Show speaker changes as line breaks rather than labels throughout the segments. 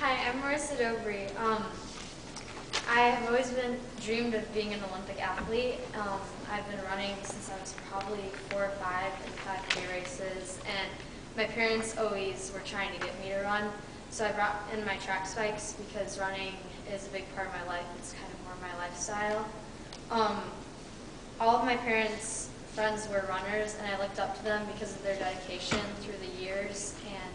Hi, I'm Marissa Dobry. I have always dreamed of being an Olympic athlete. I've been running since I was probably 4 or 5 in 5K races, and my parents always were trying to get me to run. So I brought in my track spikes because running is a big part of my life. It's kind of more my lifestyle. All of my parents' friends were runners, and I looked up to them because of their dedication through the years. And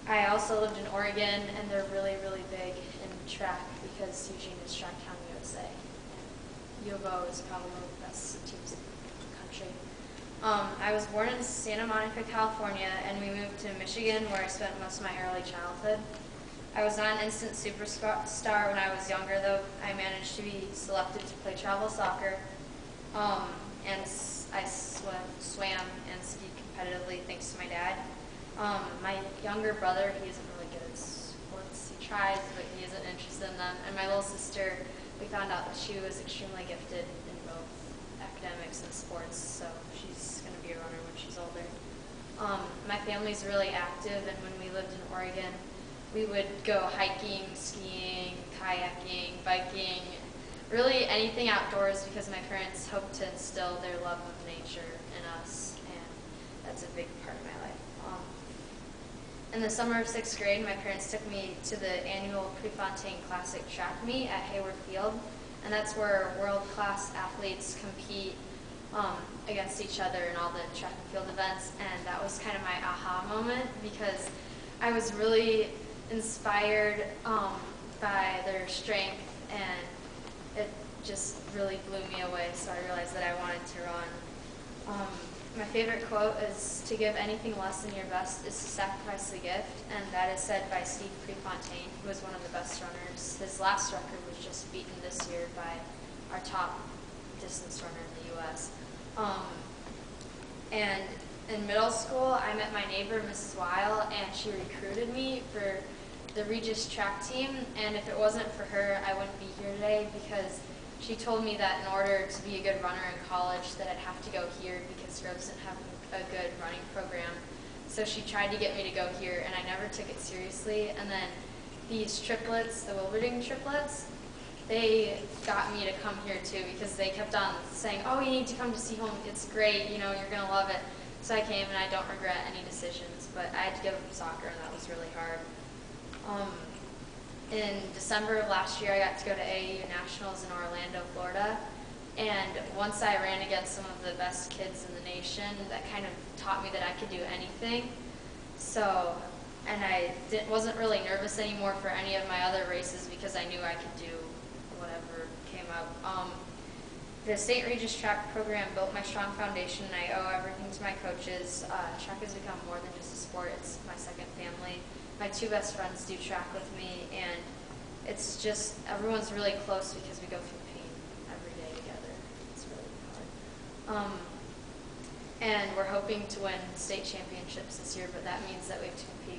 I also lived in Oregon, and they're really, really big in track because Eugene is Track Town, USA. And U of O is probably one of the best teams in the country. I was born in Santa Monica, California, and we moved to Michigan, where I spent most of my early childhood. I was not an instant superstar when I was younger, though. I managed to be selected to play travel soccer, and I swam and skied competitively thanks to my dad. My younger brother, he isn't really good at sports. He tries, but he isn't interested in them. And my little sister, we found out that she was extremely gifted in both academics and sports, so she's going to be a runner when she's older. My family's really active, and when we lived in Oregon, we would go hiking, skiing, kayaking, biking, really anything outdoors because my parents hoped to instill their love of nature in us, and that's a big part of my life. In the summer of 6th grade, my parents took me to the annual Prefontaine Classic track meet at Hayward Field, and that's where world-class athletes compete against each other in all the track and field events, and that was kind of my aha moment because I was really inspired by their strength, and it just really blew me away, so I realized that I wanted to run. My favorite quote is, "To give anything less than your best is to sacrifice the gift," and that is said by Steve Prefontaine, who was one of the best runners. His last record was just beaten this year by our top distance runner in the U.S. And in middle school, I met my neighbor, Mrs. Weil, and she recruited me for the Regis track team, and if it wasn't for her, I wouldn't be here today because she told me that in order to be a good runner in college that I'd have to go here because Groves didn't have a good running program. So she tried to get me to go here, and I never took it seriously. And then these triplets, the Wilberding triplets, they got me to come here too because they kept on saying, "Oh, you need to come to Seaholm. It's great. You know, you're going to love it." So I came, and I don't regret any decisions, but I had to give up soccer, and that was really hard. In December of last year, I got to go to AAU Nationals in Orlando, Florida, and once I ran against some of the best kids in the nation, that kind of taught me that I could do anything. So, and I wasn't really nervous anymore for any of my other races because I knew I could do whatever came up. The State Regis track program built my strong foundation, and I owe everything to my coaches. Track has become more than just a sport, it's my second family. My 2 best friends do track with me, and it's just, everyone's really close because we go through pain every day together. It's really hard. And we're hoping to win state championships this year, but that means that we have to compete